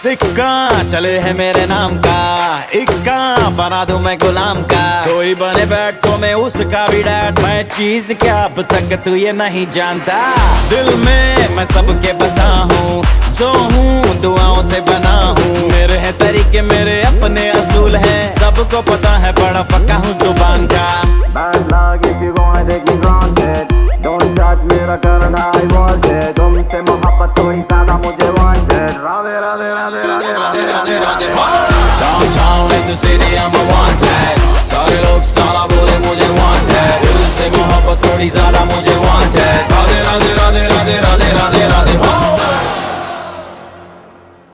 सिक्का चले है मेरे नाम का, इक्का बना दूं मैं गुलाम का। कोई बने बैठ तो मैं उसका भी डैड, मैं चीज क्या अब तक तू ये नहीं जानता। दिल में मैं सबके बसा हूँ, जो हूँ दुआओं से बना हूँ। मेरे हैं तरीके, मेरे अपने असूल हैं, सबको पता है बड़ा पक्का हूँ जुबान का।